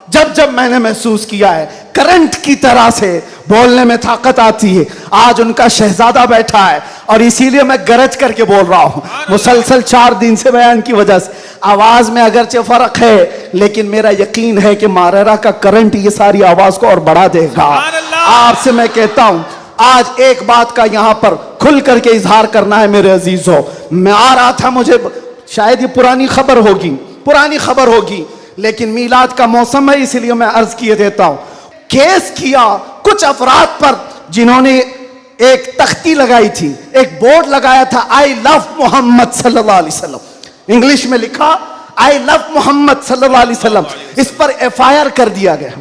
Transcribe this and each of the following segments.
जब जब मैंने महसूस किया है करंट की तरह से बोलने में ताकत आती है। आज उनका शहजादा बैठा है और इसीलिए मैं गरज करके बोल रहा हूं। मुसलसल 4 दिन से बयान की वजह से आवाज में अगरचे फर्क है, लेकिन मेरा यकीन है कि मारेरा का करंट ये सारी आवाज को और बढ़ा देगा। आपसे मैं कहता हूं, आज एक बात का यहां पर खुल करके इजहार करना है मेरे अजीजों। मैं आ रहा था, मुझे शायद ये पुरानी खबर होगी, लेकिन मीलाद का मौसम है इसलिए मैं अर्ज किए देता हूं। केस किया कुछ अफराद पर जिन्होंने एक तख्ती लगाई थी, एक बोर्ड लगाया था, आई लव मोहम्मद सल्लल्लाहु अलैहि वसल्लम। इंग्लिश में लिखा आई लव मोहम्मद सल्लल्लाहु अलैहि वसल्लम। इस पर FIR कर दिया गया,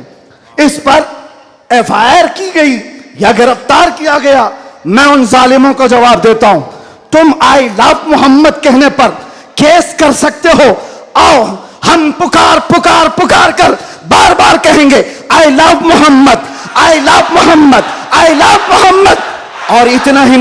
इस पर FIR की गई या गिरफ्तार किया गया। मैं उन जालिमों को जवाब देता हूं, तुम आई लव मोहम्मद कहने पर केस कर सकते हो। आओ हम पुकार कर बार बार कहेंगे I love Mohammad, I love Mohammad, I love Mohammad. और इतना ही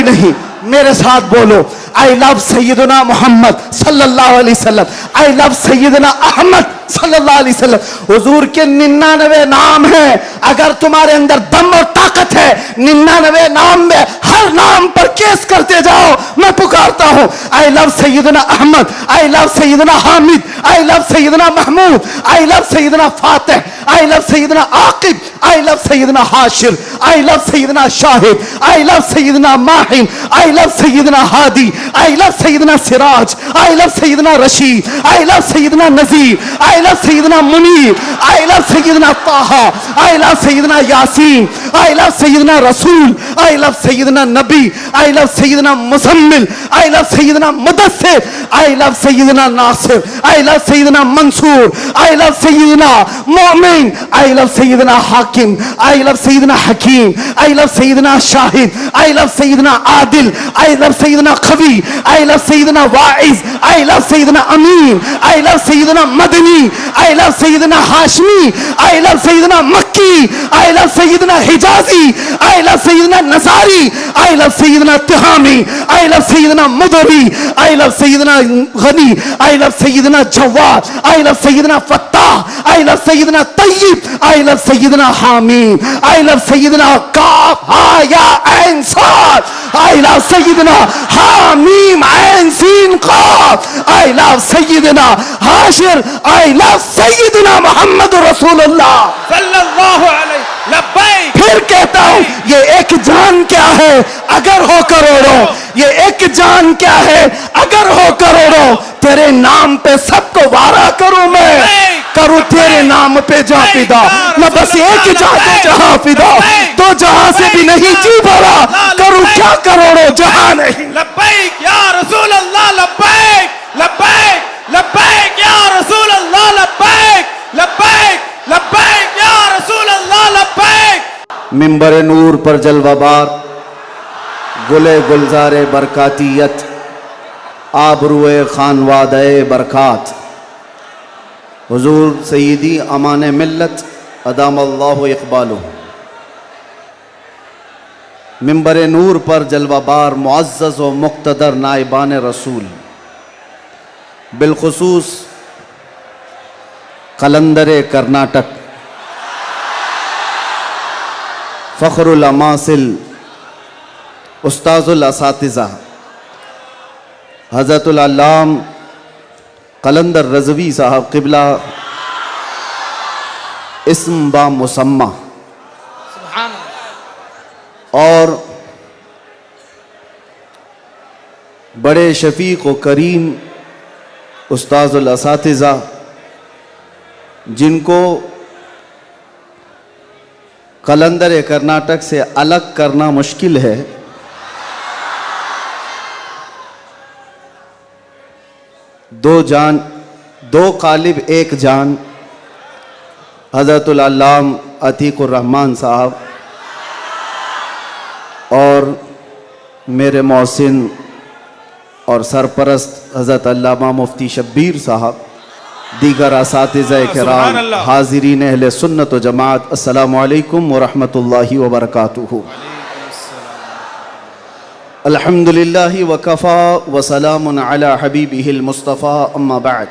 नहीं, मेरे साथ बोलो आई लव सैयदना मोहम्मद सल्लल्लाहु अलैहि वसल्लम, आई लव सैयदना अहमद सल्लल्लाहु अलैहि वसल्लम। हुजूर के 99 नाम हैं। अगर तुम्हारे अंदर दम और ताकत है, 99 नाम में हर नाम पर केस करते जाओ। मैं पुकारता हूं I love Syedna Ahmad, I love Syedna Hamid, I love Syedna Mahmood, I love Syedna Fatih, I love Syedna Aqib, I love Syedna Hashir, I love Syedna Shahid, I love Syedna Mahim, I love Syedna Hadi, I love Syedna Siraj, I love Syedna Rashid, I love Syedna Nazeer, I love Syedna Munir, I love सैयदना ताहा, I love Syedna Yasin, I love सैयदना रसूल, I love Syedna Nabi, I love Syedna Muzammil, I love Syedna Mudassir, I love Syedna Nasir, I love Syedna Mansoor, I love सैयदना मोमिन, I love सैयदना हाकिम, I love Syedna Hakim, I love Syedna Shahid, I love Syedna Adil, I love Syedna Qavi, I love Syedna wise, I love Syedna Amin, I love Syedna Madani, I love Syedna Hashmi, I love सैयदना मक्की, I love Syedna हिजाजी, I love Sayyidna नजारी, I love Syedna Tihami, I love Syedna मुदरी, I love Syedna Ghani, I love Syedna Jawad, I love Syedna Fattah, I love Syedna Tayyib, I love Syedna हामीम, I love सैयदना काफ हा या ऐन साद, I love सैयदना हामीम ऐन सीन काफ, I love Syedna Hashir, I love सैयदना मोहम्मद रसूलुल्लाह सल्लल्लाहु अलैहि लब्बैक। फिर कहता हूं ये एक जान क्या है अगर हो करोड़ों, ये एक जान क्या है अगर हो करोड़ों। तेरे नाम पे सबको वारा करूं मैं, करूं तेरे नाम पे जा फिदा। मैं बस एक जाते जहां फिदा, तो जहां से भी नहीं जी भरा, करूं क्या करोड़ों जहां नहीं। लब्बैक या रसूल अल्लाह, लब्बैक लब्बैक लब्बैक या रसूल अल्लाह, लब्बैक लब्बैक लब्बैक या रसूल अल्लाह, लब्बैक। मिंबर नूर पर जलवाबार गुले गुलजारे बरकातियत, आबरूए खानवादे बरकात, हुजूर सईदी अमान मिल्लत अदामल्लाहु इक़बालुहु। मिंबर नूर पर जलवाबार मुअज़्ज़ज़ व मुक़्तदर नाइबान रसूल, बिलखुसूस कलंदर कर्नाटक, फ़ख्रुल अमासिल, उस्ताज़ुल असातिज़ा हज़रतुल अल्लाम कलंदर रज़वी साहब क़िबला इस्म बा मुसम्मा, और बड़े शफ़ीक़ व करीम उस्ताज़ुल असातिज़ा जिनको कलंदर कर्नाटक से अलग करना मुश्किल है, दो कालिब एक जान, हज़रतुल अल्लाम अतीकुर रहमान साहब और मेरे मौसिन और सरपरस्त हज़रत अल्लामा मुफ्ती शब्बीर साहब, दीगर असातिज़ा किराम, हाज़िरीन अहले सुन्नत व जमात, अस्सलामु अलैकुम व रहमतुल्लाहि व बरकातुहू। अल्हम्दुलिल्लाहि व कफ़ा व सलामुन अला हबीबिहिल मुस्तफ़ा, अम्मा बाद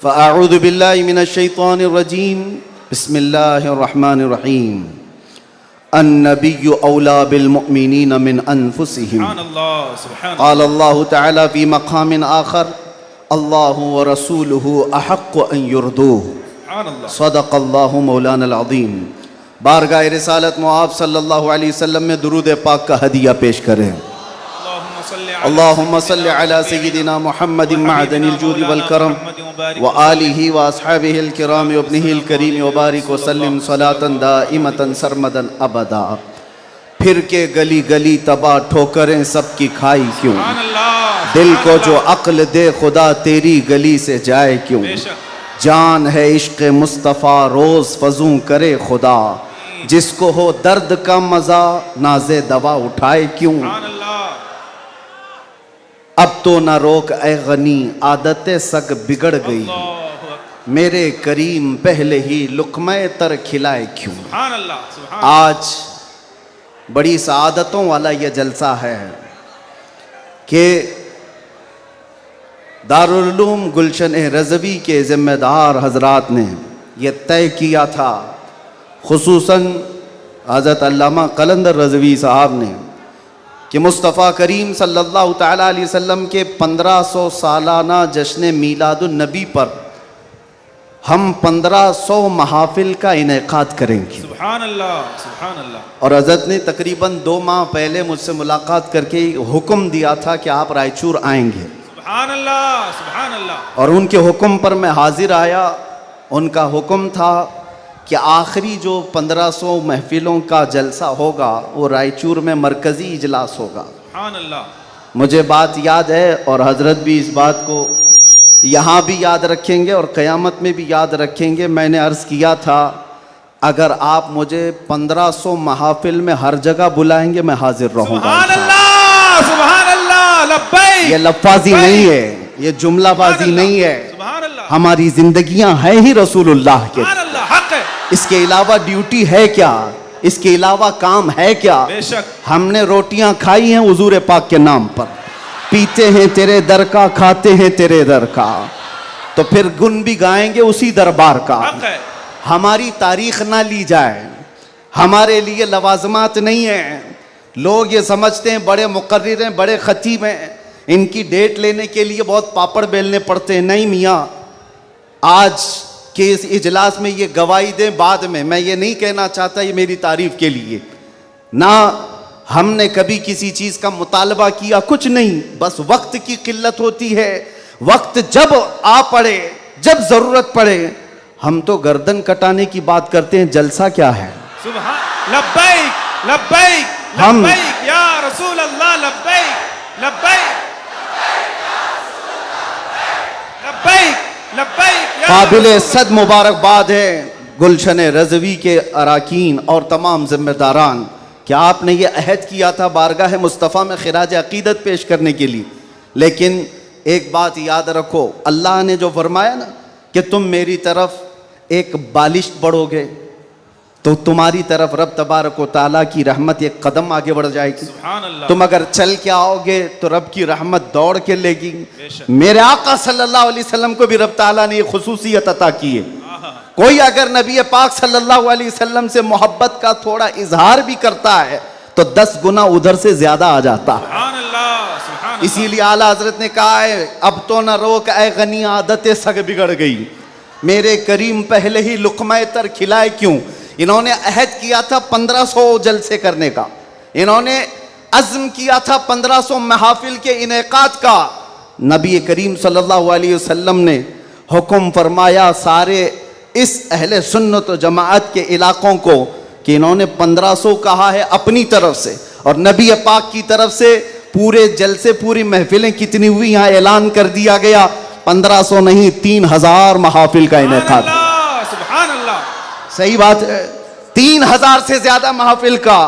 फ़अऊज़ु बिल्लाहि मिनश्शैतानिर्रजीम बिस्मिल्लाहिर्रहमानिर्रहीम अन्नबिय्यु औला बिलमुमिनीन मिन अनफुसिहिम क़ालल्लाहु तआला फ़ी मक़ामिन आख़र अल्लाहु व रसूलुहु अहक़्क़ु अन युरदूहु सदक़ल्लाहु मौलाना अज़ीम। बारगाह रिसालत मुआब सल्लल्लाहु अलैहि वसल्लम में दुरूद पाक का हदिया पेश करें। अल्लाहुम्मा सल्लि अला सय्यिदिना मुहम्मदिन मअदनिल जूदि वल करम व आलिहि व अस्हाबिहिल किराम व इब्निहिल करीम व बारिक व सल्लिम सलातन दाइमतन सरमदन अबदा। फिर के गली गली तबाह ठोकरें सबकी खाई क्यों, दिल को जो अक्ल दे खुदा तेरी गली से जाए क्यों। जान है इश्क़ मुस्तफ़ा रोज़ फजूं करे खुदा, जिसको हो दर्द का मज़ा नाज़े दवा उठाए क्यों। अब तो न रोक ए गनी आदतें सग बिगड़ गई, मेरे करीम पहले ही लुक़्मे तर खिलाए क्यों। आज बड़ी सआदतों वाला यह जलसा है कि दारुल उलूम गुलशन रज़वी के ज़िम्मेदार हज़रात ने यह तय किया था, खुसूसन हज़रत अल्लामा कलंदर रज़वी साहब ने, कि मुस्तफ़ा करीम सल्लल्लाहु तआला अलैहि वसल्लम के 1500 सालाना जश्न मीलादुन नबी पर हम 1500 महाफिल का इनेकाद करेंगे। सुभान अल्लाह, सुभान अल्लाह। और हज़रत ने तकरीबन 2 माह पहले मुझसे मुलाकात करके हुक्म दिया था कि आप रायचूर आएंगे। सुभान अल्लाह, सुभान अल्लाह। और उनके हुक्म पर मैं हाजिर आया। उनका हुक्म था कि आखिरी जो 1500 महफिलों का जलसा होगा वो रायचूर में मरकज़ी इजलास होगा। सुभान अल्लाह। मुझे बात याद है और हज़रत भी इस बात को यहाँ भी याद रखेंगे और क़यामत में भी याद रखेंगे। मैंने अर्ज़ किया था, अगर आप मुझे 1500 महाफिल में हर जगह बुलाएंगे मैं हाजिर रहूँगा। सुभान अल्लाह, सुभान अल्लाह, लब्बैक। ये लफ्ज़ी नहीं है, ये जुमलाबाजी नहीं है, हमारी जिंदगियां हैं ही रसूलुल्लाह के। इसके अलावा ड्यूटी है क्या, इसके अलावा काम है क्या। हमने रोटियां खाई हैं हुजूर पाक के नाम पर, पीते हैं तेरे दर का, खाते हैं तेरे दर का, तो फिर गुन भी गाएंगे उसी दरबार का। हमारी तारीख ना ली जाए, हमारे लिए लवाजमात नहीं है। लोग ये समझते हैं बड़े मुकर्रिर हैं, बड़े खतीब हैं, इनकी डेट लेने के लिए बहुत पापड़ बेलने पड़ते हैं। नहीं मियाँ, आज के इस इजलास में ये गवाही दें बाद में। मैं ये नहीं कहना चाहता ये मेरी तारीफ के लिए, ना हमने कभी किसी चीज़ का मुतालबा किया, कुछ नहीं, बस वक्त की किल्लत होती है। वक्त जब आ पड़े, जब ज़रूरत पड़े, हम तो गर्दन कटाने की बात करते हैं, जलसा क्या है। सुभान लब्बैक, लब्बैक, लब्बैक या रसूल अल्लाह, लब्बैक, लब्बैक, लब्बैक, लब्बैक। काबिल सद मुबारकबाद है गुलशन रज़वी के अराकीन और तमाम जिम्मेदारान, क्या आपने ये अहद किया था बारगाह मुस्तफ़ा में खिराज अक़ीदत पेश करने के लिए। लेकिन एक बात याद रखो, अल्लाह ने जो फरमाया ना कि तुम मेरी तरफ एक बालिश बढ़ोगे तो तुम्हारी तरफ रब तबारक व तआला की रहमत एक कदम आगे बढ़ जाएगी। तुम अगर चल के आओगे तो रब की रहमत दौड़ के लेगी। मेरे आका सल्लल्लाहु अलैहि वसल्लम को भी रब तआला ने ये खुसूसियत अता की है। कोई अगर नबी पाक सल्लल्लाहु अलैहि वसल्लम से मोहब्बत का थोड़ा इजहार भी करता है तो 10 गुना उधर से ज्यादा आ जाता है। इसीलिए आला हजरत ने कहा है, अब तो न रोक ऐ गनी आदतें सग बिगड़ गई, मेरे करीम पहले ही लुक़्मे तर खिलाए क्यों। इन्होंने अहद किया था 1500 जलसे करने का, इन्होंने अज़्म किया था 1500 महफिल के इनेकाद का। नबी करीम सल्लल्लाहु अलैहि वसल्लम ने हुक्म फरमाया सारे इस अहले सुन्नत व जमाअत के इलाकों को कि इन्होंने 1500 कहा है अपनी तरफ से, और नबी पाक की तरफ से पूरे जलसे, पूरी महफिलें कितनी हुई यहाँ ऐलान कर दिया गया, 1500 नहीं 3000 महाफिल का इनेकाद। सही बात है, 3000 से ज्यादा महफिल का।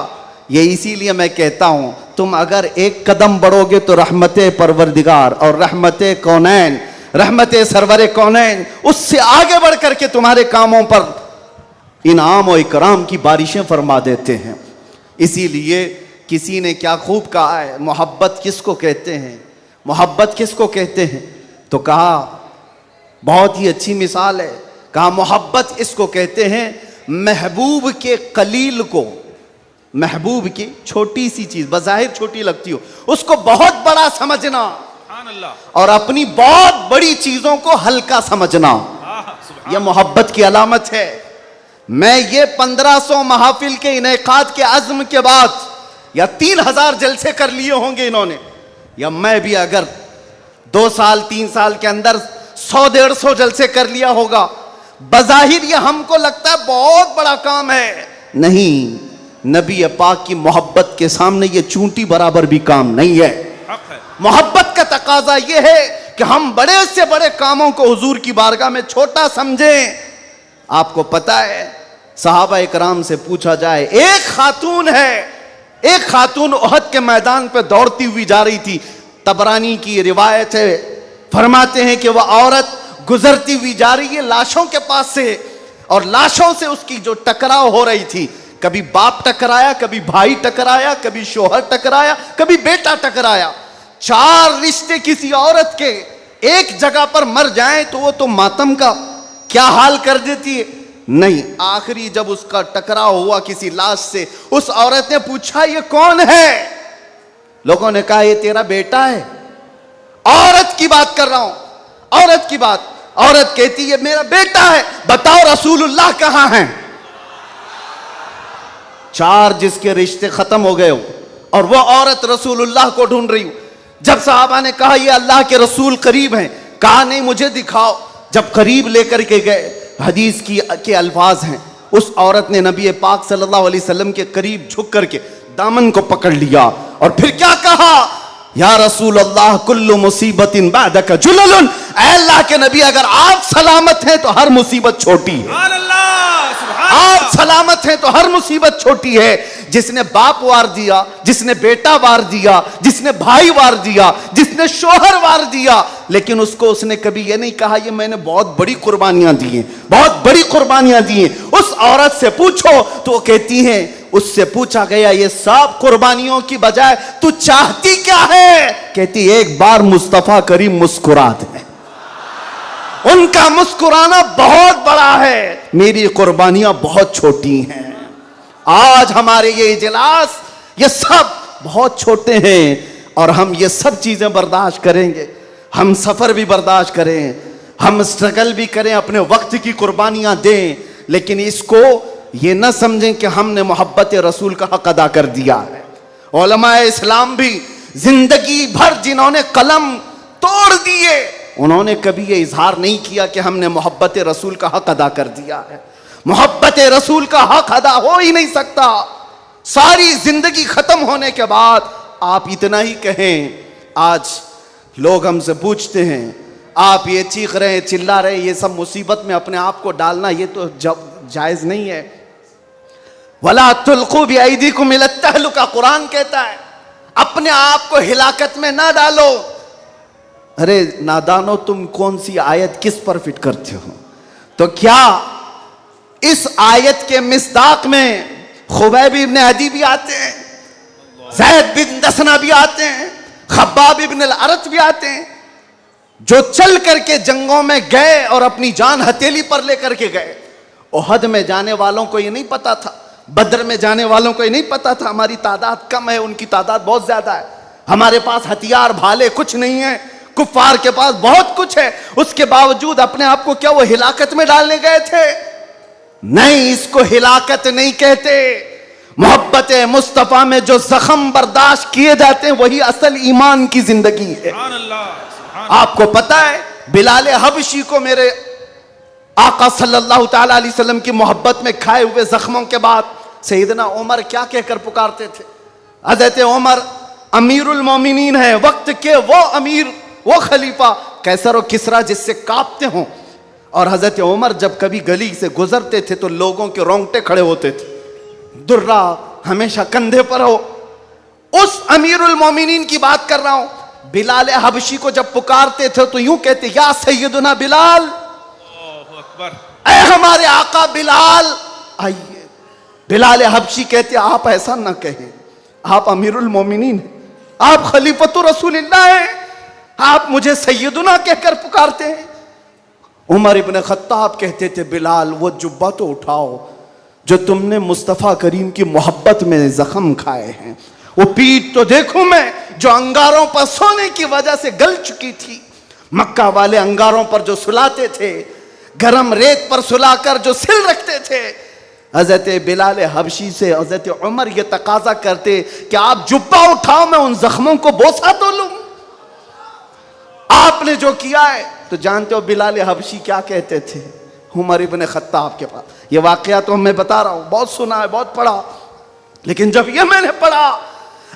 ये इसीलिए मैं कहता हूं, तुम अगर एक कदम बढ़ोगे तो रहमत परवरदिगार और रहमत कौनैन, रहमत सरवर कौनैन, उससे आगे बढ़ करके तुम्हारे कामों पर इनाम और इकराम की बारिशें फरमा देते हैं। इसीलिए किसी ने क्या खूब कहा है, मोहब्बत किसको कहते हैं, मोहब्बत किसको कहते हैं, तो कहा बहुत ही अच्छी मिसाल है। कहा मोहब्बत इसको कहते हैं महबूब के कलील को, महबूब की छोटी सी चीज बज़ाहिर छोटी लगती हो उसको बहुत बड़ा समझना और अपनी बहुत बड़ी चीजों को हल्का समझना, यह मोहब्बत की अलामत है। मैं ये 1500 महफिल के इनेकाद के अज़्म के बाद या 3000 जलसे कर लिए होंगे इन्होंने, या मैं भी अगर 2 साल 3 साल के अंदर 100-150 जलसे कर लिया होगा, बज़ाहिर ये हमको लगता है बहुत बड़ा काम है। नहीं, नबी पाक की मोहब्बत के सामने ये चूंटी बराबर भी काम नहीं है। मोहब्बत का तकाजा ये है कि हम बड़े से बड़े कामों को हुजूर की बारगाह में छोटा समझें। आपको पता है सहाबा इकराम से पूछा जाए, एक खातून है, एक खातून उहद के मैदान पे दौड़ती हुई जा रही थी, तबरानी की रिवायत है, फरमाते हैं कि वह औरत गुजरती हुई जा रही है लाशों के पास से, और लाशों से उसकी जो टकराव हो रही थी, कभी बाप टकराया, कभी भाई टकराया, कभी शोहर टकराया, कभी बेटा टकराया। 4 रिश्ते किसी औरत के एक जगह पर मर जाएं तो वो तो मातम का क्या हाल कर देती है। नहीं, आखिरी जब उसका टकराव हुआ किसी लाश से, उस औरत ने पूछा ये कौन है? लोगों ने कहा ये तेरा बेटा है। औरत की बात कर रहा हूं, औरत की बात। औरत कहती है मेरा बेटा है, बताओ रसूलुल्लाह कहां हैं? 4 जिसके रिश्ते खत्म हो गए हो और वो औरत रसूलुल्लाह को ढूंढ रही हो। जब सहाबा ने कहा ये अल्लाह के रसूल करीब हैं, कहा नहीं मुझे दिखाओ। जब करीब लेकर के गए, हदीस के अल्फाज हैं, उस औरत ने नबी पाक सल्लल्लाहु अलैहि वसल्लम के करीब झुक करके दामन को पकड़ लिया और फिर क्या कहा, या रसूल अल्लाह कुल्लु मुसीबतिन बादका जुललुन, ऐ अल्लाह के नबी अगर आप सलामत हैं तो हर मुसीबत छोटी है। आप सलामत हैं तो हर मुसीबत छोटी है। जिसने बाप वार दिया, जिसने बेटा वार दिया, जिसने भाई वार दिया, जिसने शोहर वार दिया, लेकिन उसको उसने कभी ये नहीं कहा ये मैंने बहुत बड़ी कुर्बानियां दी हैं, बहुत बड़ी कुर्बानियां दी हैं। उस औरत से पूछो तो वो कहती है, उससे पूछा गया ये सब कुर्बानियों की बजाय तू चाहती क्या है? कहती एक बार मुस्तफा करीम मुस्कुरा दे। उनका मुस्कुराना बहुत बड़ा है, मेरी कुर्बानियां बहुत छोटी हैं। आज हमारे ये इजलास ये सब बहुत छोटे हैं और हम ये सब चीजें बर्दाश्त करेंगे, हम सफर भी बर्दाश्त करें, हम स्ट्रगल भी करें, अपने वक्त की कुर्बानियां दें, लेकिन इसको ये न समझें कि हमने मोहब्बत रसूल का हक अदा कर दिया है। उलमाए इस्लाम भी जिंदगी भर जिन्होंने कलम तोड़ दिए, उन्होंने कभी ये इजहार नहीं किया कि हमने मोहब्बत रसूल का हक अदा कर दिया है। मोहब्बत रसूल का हक अदा हो ही नहीं सकता। सारी जिंदगी खत्म होने के बाद आप इतना ही कहें। आज लोग हमसे पूछते हैं, आप ये चीख रहे हैं, चिल्ला रहे हैं, ये सब मुसीबत में अपने आप को डालना ये तो जायज नहीं है। वला तुल्कू बिअयदीकुम इला तहलुका, कुरान कहता है अपने आप को हिलाकत में ना डालो। अरे नादानो, तुम कौन सी आयत किस पर फिट करते हो? तो क्या इस आयत के मिस्दाक में खुबैब इब्न अदी भी आते हैं, ज़ैद बिन दसना भी आते हैं, खब्बाब इब्न अल-अरत भी आते हैं, जो चल करके जंगों में गए और अपनी जान हथेली पर लेकर के गए। ओहद में जाने वालों को ये नहीं पता था, बद्र में जाने वालों को ये नहीं पता था हमारी तादाद कम है, उनकी तादाद बहुत ज्यादा है, हमारे पास हथियार भाले कुछ नहीं है, कुफ्फार के पास बहुत कुछ है, उसके बावजूद अपने आप को क्या वो हिलाकत में डालने गए थे? नहीं, इसको हिलाकत नहीं कहते। मोहब्बत मुस्तफा में जो जख्म बर्दाश्त किए जाते हैं वही असल ईमान की जिंदगी है। आपको पता है बिलाल हबशी को मेरे आका सल्लल्लाहु ताला अलैहि वसल्लम की मोहब्बत में खाए हुए जख्मों के बाद सैयदना उमर क्या कहकर पुकारते थे? हज़रत उमर अमीरुल मोमिनीन है, वक्त के वो अमीर, वो खलीफा, कैसर और किसरा जिससे कांपते हों। और हजरत उमर जब कभी गली से गुजरते थे तो लोगों के रोंगटे खड़े होते थे, दुर्रा हमेशा कंधे पर हो। उस अमीरुल मोमिनीन की बात कर रहा हूं। बिलाल हबशी को जब पुकारते थे तो यूं कहते, या सैयदुना बिलाल, ऐ हमारे आका बिलाल आइए। बिलाल हबशी कहते, आप ऐसा ना कहें, आप अमीरुल मोमिनीन, आप खलीफतुर रसूलिल्लाह हैं, आप मुझे सैयदुना कहकर पुकारते हैं। उमर इब्न खत्ताब कहते थे, बिलाल वो जुब्बा तो उठाओ जो तुमने मुस्तफ़ा करीम की मोहब्बत में जख्म खाए हैं। वो पीठ तो देखूं मैं जो अंगारों पर सोने की वजह से गल चुकी थी। मक्का वाले अंगारों पर जो सुलाते थे, गरम रेत पर सुलाकर जो सिल रखते थे। हजरत बिलाल हबशी से हजरत उमर ये तकाजा करते कि आप जुब्बा उठाओ, मैं उन जख्मों को बोसा तो लूं। आपने जो किया है तो जानते हो बिलाल हबशी क्या कहते थे उमर इब्न खत्ताब के पास। ये वाकया तो मैं बता रहा हूं, बहुत सुना है, बहुत पढ़ा, लेकिन जब ये मैंने पढ़ा,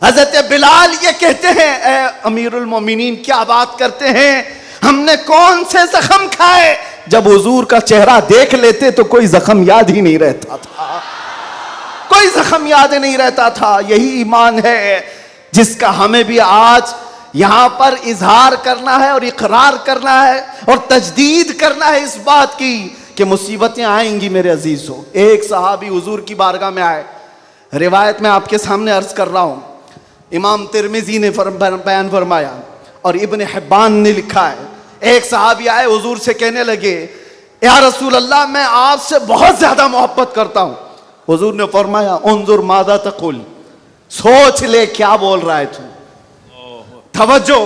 हजरत बिलाल ये कहते हैं, ए अमीरुल मोमिनीन क्या बात करते हैं, हमने कौन से जख्म खाए। जब हुजूर का चेहरा देख लेते तो कोई जख्म याद ही नहीं रहता था, कोई जख्म याद नहीं रहता था। यही ईमान है जिसका हमें भी आज यहां पर इजहार करना है और इकरार करना है और तजदीद करना है इस बात की कि मुसीबतें आएंगी मेरे अजीजों। एक सहाबी हुजूर की बारगाह में आए, रिवायत में आपके सामने अर्ज कर रहा हूं, इमाम तिरमिजी ने बयान फरमाया और इब्न हिब्बान ने लिखा है। एक सहाबी आए, हुजूर से कहने लगे, या रसूल अल्लाह मैं आपसे बहुत ज्यादा मोहब्बत करता हूं। हुजूर ने फरमाया, उन्जुर मादा तकुल, सोच ले क्या बोल रहा है तू, तवज्जो,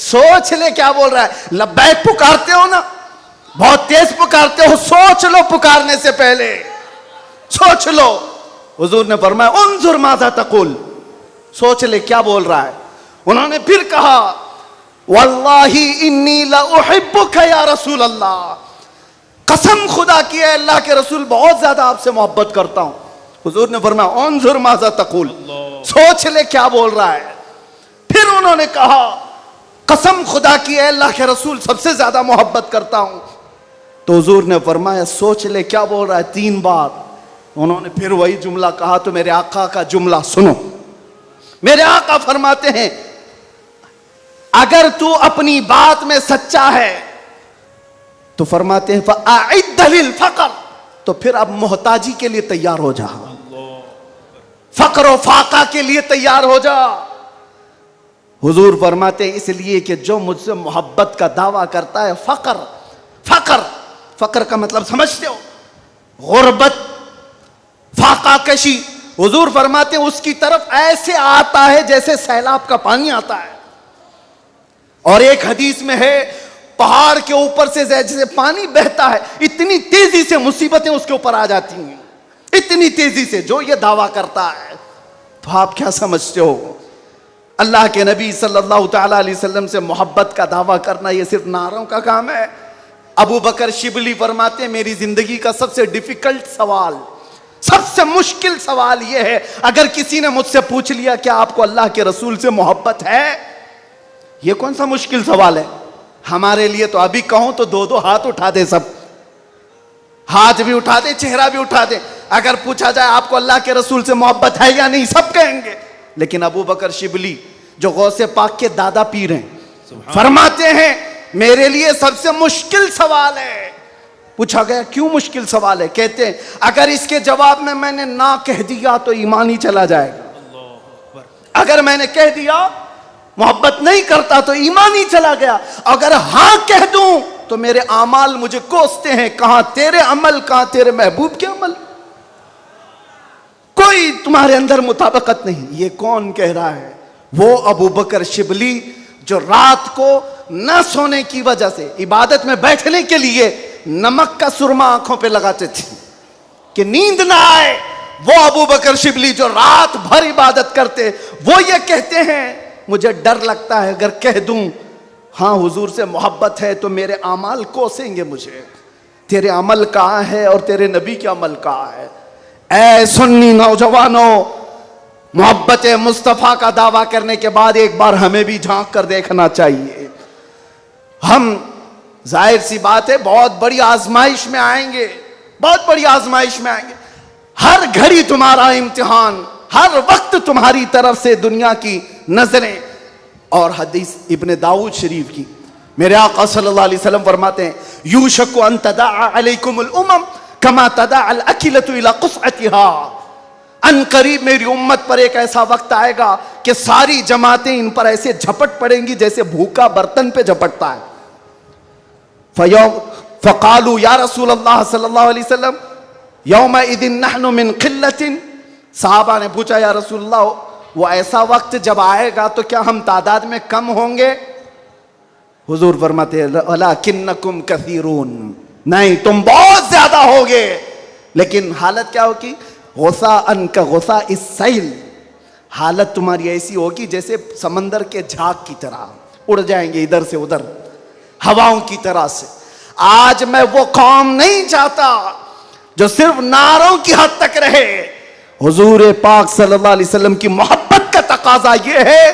सोच ले क्या बोल रहा है। लब्बैक पुकारते हो ना, बहुत तेज पुकारते हो, सोच लो पुकारने से पहले, सोच लो। हुजूर ने फरमाया, उन्जुर मादा तकुल, सोच ले क्या बोल रहा है। उन्होंने फिर कहा, वल्लाही इन्नी ला उहिब्बुका या रसूल अल्लाह, कसम खुदा की है अल्लाह के रसूल बहुत ज्यादा आपसे मोहब्बत करता हूं। हुजूर ने फरमाया, उन्जुर मादा तकुल, सोच ले क्या बोल रहा है। फिर उन्होंने कहा, कसम खुदा की है अल्लाह के रसूल सबसे ज्यादा मोहब्बत करता हूं। तो हुजूर ने फरमाया, सोच ले क्या बोल रहा है, 3 बार। उन्होंने फिर वही जुमला कहा। तो मेरे आका का जुमला सुनो, मेरे आका फरमाते हैं, अगर तू अपनी बात में सच्चा है तो फरमाते हैं फ़अइद्द लिल फ़क़र, तो फिर अब मोहताजी के लिए तैयार हो जा, फक्र व फाका के लिए तैयार हो जा। हुजूर फरमाते हैं इसलिए कि जो मुझसे मोहब्बत का दावा करता है, फक्र, फक्र, फक्र का मतलब समझते हो, गुर्बत, फाका कशी। हुजूर फरमाते हैं उसकी तरफ ऐसे आता है जैसे सैलाब का पानी आता है। और एक हदीस में है, पहाड़ के ऊपर से जैसे पानी बहता है, इतनी तेजी से मुसीबतें उसके ऊपर आ जाती हैं, इतनी तेजी से, जो ये दावा करता है। तो आप क्या समझते हो, अल्लाह के नबी सल्लल्लाहु तआला अलैहि वसल्लम से मोहब्बत का दावा करना ये सिर्फ नारों का काम है। अबू बकर शिबली फरमाते हैं, मेरी जिंदगी का सबसे डिफिकल्ट सवाल, सबसे मुश्किल सवाल यह है, अगर किसी ने मुझसे पूछ लिया क्या आपको अल्लाह के रसूल से मोहब्बत है, यह कौन सा मुश्किल सवाल है हमारे लिए। तो अभी कहूं तो 2-2 हाथ उठा दे, सब हाथ भी उठा दे, चेहरा भी उठा दे। अगर पूछा जाए आपको अल्लाह के रसूल से मोहब्बत है या नहीं, सब कहेंगे। लेकिन अबू बकर शिबली जो गौसे पाक के दादा पीर हैं, फरमाते हैं मेरे लिए सबसे मुश्किल सवाल है। पूछा गया क्यों मुश्किल सवाल है, कहते हैं अगर इसके जवाब में मैंने ना कह दिया तो ईमान ही चला जाएगा, अगर मैंने कह दिया मोहब्बत नहीं करता तो ईमान ही चला गया, अगर हां कह दूं तो मेरे आमाल मुझे कोसते हैं, कहां तेरे अमल, कहां तेरे महबूब के अमल, कोई तुम्हारे अंदर मुताबिकत नहीं। ये कौन कह रहा है, वो अबू बकर शिबली जो रात को न सोने की वजह से इबादत में बैठने के लिए नमक का सुरमा आंखों पे लगाते थे कि नींद ना आए। वो अबू बकर शिबली जो रात भर इबादत करते, वो ये कहते हैं मुझे डर लगता है अगर कह दूं हाँ हुजूर से मोहब्बत है तो मेरे अमाल कोसेंगे मुझे, तेरे अमल कहाँ है और तेरे नबी के अमल कहाँ है। ऐ सुन्नी नौजवानों, मोहब्बत मुस्तफ़ा का दावा करने के बाद एक बार हमें भी झांक कर देखना चाहिए। हम जाहिर सी बात है बहुत बड़ी आजमाइश में आएंगे, बहुत बड़ी आजमाइश में आएंगे। हर घड़ी तुम्हारा इम्तिहान, हर वक्त तुम्हारी तरफ से दुनिया की नजरें। और हदीस इब्ने दाऊद शरीफ की मेरे आका सल्लल्लाहु अलैहि वसल्लम फरमाते हैं, यूशकु अन तदा अलैकुमुल उमम कमा तदा अल अकिलतु इला कुसअतिहा। अन करीब मेरी उम्मत पर एक ऐसा वक्त आएगा कि सारी जमातें इन पर ऐसे झपट पड़ेंगी जैसे भूखा बर्तन पे झपटता है। फ़क़ालू या रसूल अल्लाह सल्लल्लाहु अलैहि वसल्लम यौमइज़िन नहनु मिन क़िल्लतिन। साहबा ने पूछा या रसूल अल्लाह वो ऐसा वक्त जब आएगा तो क्या हम तादाद में कम होंगे? हुजूर फरमाते वलाकिन्नकुम कसीरून, नहीं तुम बहुत ज्यादा होगे, लेकिन हालत क्या होगी? गुसाअन का गुसा इस सैल, हालत तुम्हारी ऐसी होगी जैसे समंदर के झाग की तरह, उड़ जाएंगे इधर से उधर हवाओं की तरह से। आज मैं वो कौम नहीं चाहता जो सिर्फ नारों की हद तक रहे। हुजूर पाक सल्लल्लाहु अलैहि वसल्लम की मोहब्बत का तकाजा ये है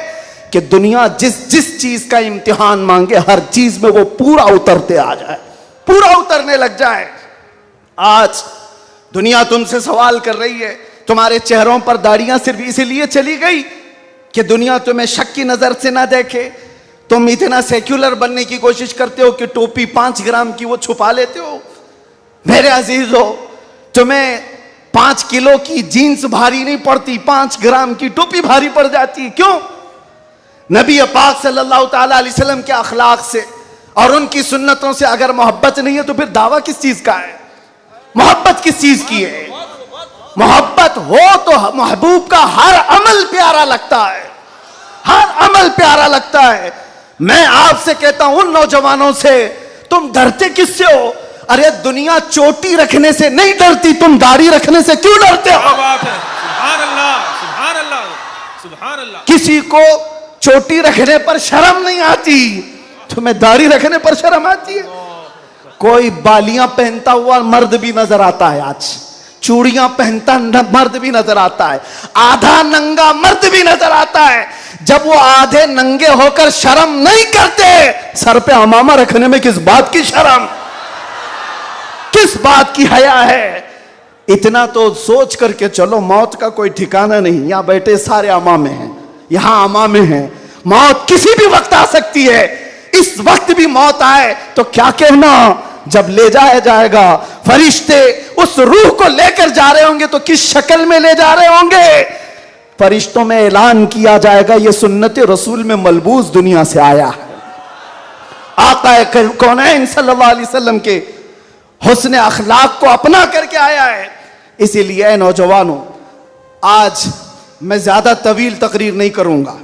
कि दुनिया जिस जिस चीज का इम्तिहान मांगे हर चीज में वो पूरा उतरते आ जाए, पूरा उतरने लग जाए। आज दुनिया तुमसे सवाल कर रही है, तुम्हारे चेहरों पर दाढ़ियां सिर्फ इसलिए चली गई कि दुनिया तुम्हें शक की नजर से ना देखे। तुम इतना सेक्युलर बनने की कोशिश करते हो कि टोपी 5 ग्राम की वो छुपा लेते हो। मेरे अजीजों, तुम्हें 5 किलो की जीन्स भारी नहीं पड़ती, 5 ग्राम की टोपी भारी पड़ जाती। क्यों? नबी पाक सल्लल्लाहु ताला अलैहि वसल्लम के अखलाक से और उनकी सुन्नतों से अगर मोहब्बत नहीं है तो फिर दावा किस चीज का है? मोहब्बत किस चीज की है? मोहब्बत हो तो महबूब का हर अमल प्यारा लगता है, हर अमल प्यारा लगता है। मैं आपसे कहता हूं उन नौजवानों से, तुम डरते किससे हो? अरे दुनिया चोटी रखने से नहीं डरती, तुम दाढ़ी रखने से क्यों डरते हो? सुभान अल्लाह, सुभान अल्लाह, सुभान अल्लाह। किसी को चोटी रखने पर शर्म नहीं आती, तुम्हें दाढ़ी रखने पर शर्म आती है। कोई बालियां पहनता हुआ मर्द भी नजर आता है, आज चूड़ियां पहनता मर्द भी नजर आता है, आधा नंगा मर्द भी नजर आता है। जब वो आधे नंगे होकर शर्म नहीं करते, सर पे अमामा रखने में किस बात की शर्म, किस बात की हया है? इतना तो सोच करके चलो, मौत का कोई ठिकाना नहीं। यहां बैठे सारे अमामे हैं, यहां अमामे हैं, मौत किसी भी वक्त आ सकती है। इस वक्त भी मौत आए तो क्या कहना, जब ले जाया जाएगा फरिश्ते उस रूह को लेकर जा रहे होंगे तो किस शक्ल में ले जा रहे होंगे? फरिश्तों में ऐलान किया जाएगा ये सुन्नत रसूल में मलबूस दुनिया से आया है, आका कौनैन सल्लल्लाहु अलैहि वसल्लम के हुस्न अखलाक को अपना करके आया है। इसीलिए नौजवानों, आज मैं ज्यादा तवील तकरीर नहीं करूंगा,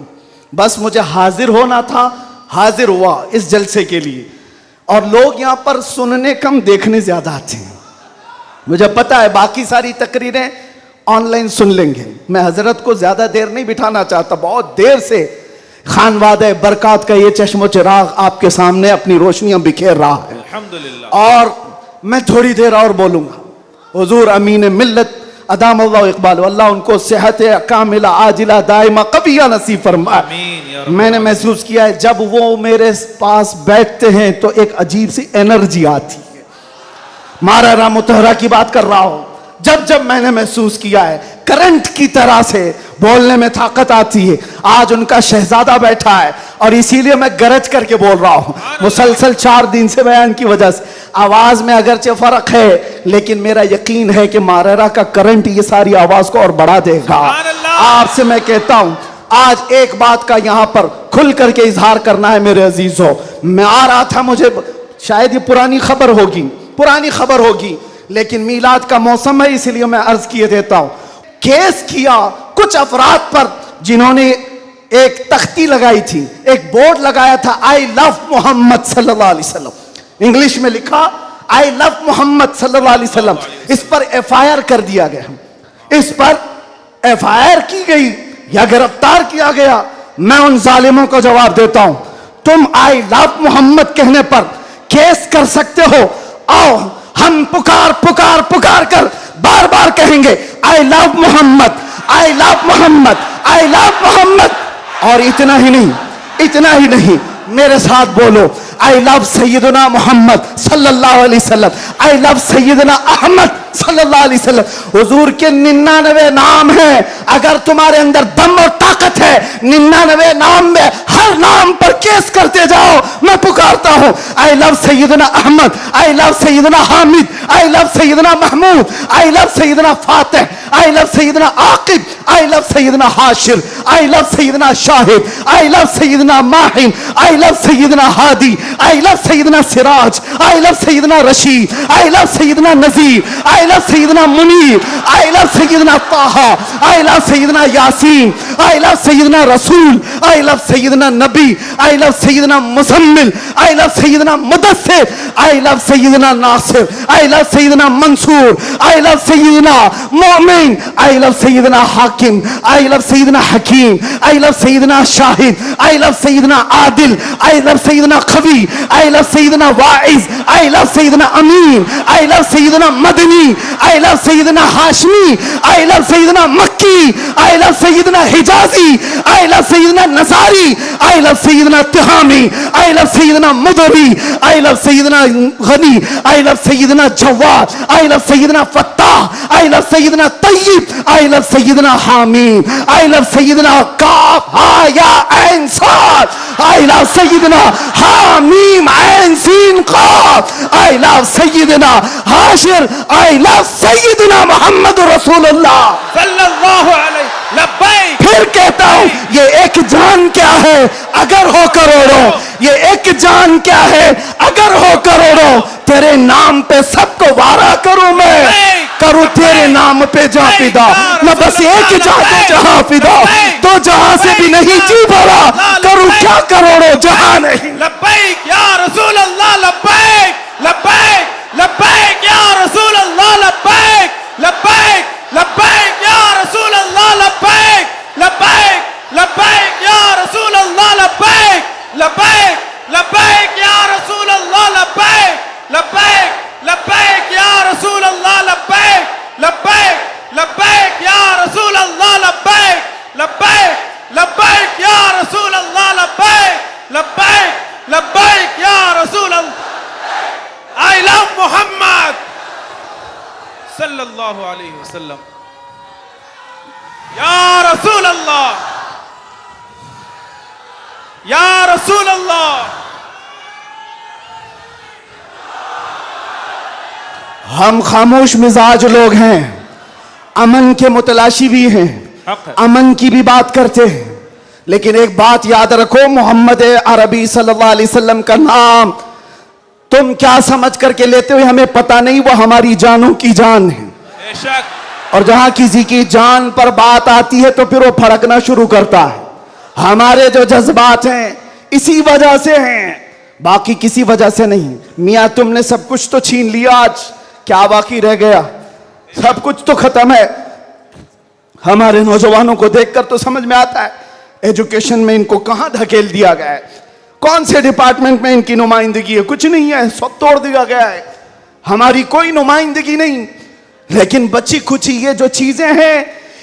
बस मुझे हाजिर होना था, हाजिर हुआ इस जलसे के लिए। और लोग यहां पर सुनने कम, देखने ज्यादा आते हैं। मुझे पता है बाकी सारी तकरीरें ऑनलाइन सुन लेंगे। मैं हजरत को ज्यादा देर नहीं बिठाना चाहता, बहुत देर से खानवादे बरकात का ये चश्मो चिराग आपके सामने अपनी रोशनियां बिखेर रहा है, अल्हम्दुलिल्लाह। और मैं थोड़ी देर और बोलूंगा। हुजूर अमीन मिल्लत अदाम अल्लाह इकबाल, अल्लाह उनको सेहत कामिला आजिला दाइमा कबिया नसीब फरमाए। मैंने महसूस किया है जब वो मेरे पास बैठते हैं तो एक अजीब सी एनर्जी आती है। मारा रा मुतहरा की बात कर रहा हूं, जब जब मैंने महसूस किया है करंट की तरह से बोलने में ताकत आती है। आज उनका शहजादा बैठा है और इसीलिए मैं गरज करके बोल रहा हूं। मुसलसल 4 दिन से बयान की वजह से आवाज में अगरचे फर्क है, लेकिन मेरा यकीन है कि मारेरा का करंट ये सारी आवाज को और बढ़ा देगा। आपसे मैं कहता हूं, आज एक बात का यहां पर खुल करके इजहार करना है मेरे अजीजों। मैं आ रहा था, मुझे शायद ये पुरानी खबर होगी, लेकिन मीलाद का मौसम है इसलिए मैं अर्ज किए देता हूं। केस किया कुछ अफराद पर जिन्होंने एक तख्ती लगाई थी, एक बोर्ड लगाया था, आई लव मोहम्मद सल्लल्लाहु अलैहि वसल्लम, इंग्लिश में लिखा आई लव मोहम्मद सल्लल्लाहु अलैहि वसल्लम। इस पर FIR कर दिया गया, इस पर FIR की गई या गिरफ्तार किया गया। मैं उन जालिमों को जवाब देता हूं, तुम आई लव मोहम्मद कहने पर केस कर सकते हो। आओ हम पुकार कर बार बार कहेंगे I love Mohammad, I love Mohammad, I love Mohammad. और इतना ही नहीं, मेरे साथ बोलो आई लव सैयदना मोहम्मद सल्लल्लाहु अलैहि वसल्लम, आई लव सैयदना अहमद सल्लल्लाहु अलैहि वसल्लम। हुजूर के 99 नाम हैं, अगर तुम्हारे अंदर दम और ताकत है 99 नाम में हर नाम पर केस करते जाओ। मैं पुकारता हूं I love Syedna Ahmad, I love Syedna Hamid, I love Syedna Mahmood, I love Syedna Fatih, I love Syedna Aqib, I love Syedna Hashir, I love Syedna Shahid, I love Syedna Mahim, I love Syedna Hadi, I love Syedna Siraj, I love Syedna Rashid, I love Syedna Nazeer, I love Syedna Munir, I love सैयदना ताहा, I love Syedna Yasin, I love सैयदना रसूल, I love Syedna Nabi, I love Syedna Muzammil, I love Syedna Mudassir, I love Syedna Nasir, I love Syedna Mansoor, I love सैयदना मोमिन, I love सैयदना हाकिम, I love Syedna Hakim, I love Syedna Shahid, I love Syedna Adil, I love Syedna Qavi, I love Syedna wise, I love Syedna Amin, I love Syedna Madani, I love Syedna Hashmi, I love सैयदना मक्की, I love Syedna हिजाजी, I love सैयदना nursery, I love Syedna Tihami, I love Syedna मुदरी, I love Syedna Ghani, I love Syedna Jawad, I love Syedna Fattah, I love Syedna Tayyib, I love Syedna हामीम, I love सैयदना काफ हा या ऐन साद, I love सैयदना हामीम ऐन सीन काफ, I love Syedna Hashir, I love सैयदना मोहम्मद रसूलुल्लाह सल्लल्लाहु अलैहि लब्बैक। फिर कहता हूं ये एक जान क्या है अगर हो करोड़ों, ये एक जान क्या है अगर हो करोड़ों, तेरे नाम पे सबको वारा करूं मैं, करूं तेरे नाम पे जा फिदा, न बस एक जा तो जहां फिदा, तो जहां से भी नहीं जी भरा, करूं क्या करोड़ों जहां नहीं। लब्बैक या रसूल अल्लाह लब्बैक, लब्बैक लब्बैक या रसूल अल्लाह लब्बैक, लब्बैक लब्बैक या रसूल अल्लाह लब्बैक, लब्बैक लब्बैक या रसूल अल्लाह लब्बैक, लब्बैक लब्बैक या रसूल अल्लाह लब्बैक, लब्बैक लब्बैक या रसूल अल्लाह लब्बैक, लब्बैक लब्बैक या रसूल अल्लाह लब्बैक, लब्बैक लब्बैक या रसूल अल्लाह लब्बैक, लब्बैक लब्बैक या रसूल अल्लाह। आई लव मोहम्मद सल्लल्लाहु अलैहि वसल्लम या रसूल अल्लाह, या रसूल अल्लाह। हम खामोश मिजाज लोग हैं, अमन के मुतलाशी भी हैं, अमन की भी बात करते हैं, लेकिन एक बात याद रखो, मोहम्मद अरबी सल्लल्लाहु अलैहि वसल्लम का नाम तुम क्या समझ करके लेते हो हमें पता नहीं, वो हमारी जानों की जान है। बेशक। और जहां किसी की जान पर बात आती है तो फिर वो फड़कना शुरू करता है। हमारे जो जज्बात हैं इसी वजह से हैं, बाकी किसी वजह से नहीं। मियाँ तुमने सब कुछ तो छीन लिया, आज क्या बाकी रह गया? सब कुछ तो खत्म है। हमारे नौजवानों को देखकर तो समझ में आता है एजुकेशन में इनको कहां धकेल दिया गया है, कौन से डिपार्टमेंट में इनकी नुमाइंदगी है? कुछ नहीं है, सब तोड़ दिया गया है, हमारी कोई नुमाइंदगी नहीं। लेकिन बची खुची ये जो चीजें हैं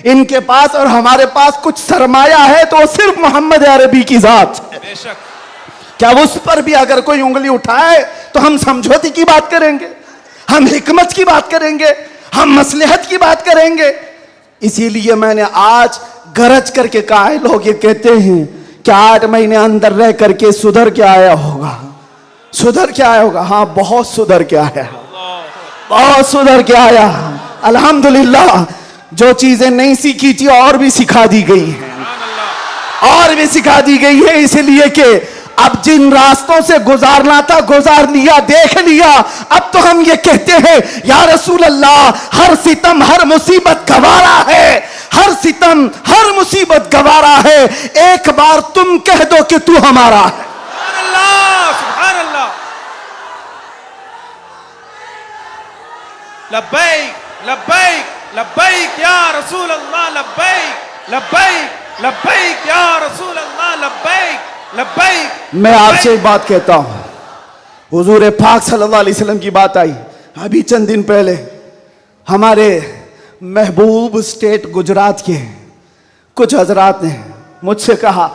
इनके पास और हमारे पास कुछ सरमाया है तो वो सिर्फ मोहम्मद अरबी की जात। बेशक। क्या उस पर भी अगर कोई उंगली उठाए तो हम समझौते की बात करेंगे, हम हिकमत की बात करेंगे, हम मसलहत की बात करेंगे। इसीलिए मैंने आज गरज करके कहा है, लोग ये कहते हैं कि 8 महीने अंदर रह करके सुधर के आया होगा, सुधर के आया होगा। हाँ, बहुत सुधर के आया, बहुत सुधर के आया। अल्हम्दुलिल्लाह, जो चीजें नहीं सीखी थी और भी सिखा दी गई है, और भी सिखा दी गई है। इसलिए कि अब जिन रास्तों से गुजारना था गुजार लिया, देख लिया। अब तो हम ये कहते हैं या रसूल अल्लाह, हर सितम हर मुसीबत गवारा है, हर सितम हर मुसीबत गवारा है, एक बार तुम कह दो कि तू हमारा है। सुभान अल्लाह, सुभान अल्लाह। लब्बैक लब्बैक लब्बैक या रसूल अल्लाह, लब्बैक लब्बैक लब्बैक या रसूल अल्लाह, लब्बैक लब्बैक। मैं आपसे एक बात कहता हूं, हुजूर पाक सल्लल्लाहु अलैहि वसल्लम की बात आई अभी चंद दिन पहले। हमारे महबूब स्टेट गुजरात के कुछ हजरात ने मुझसे कहा,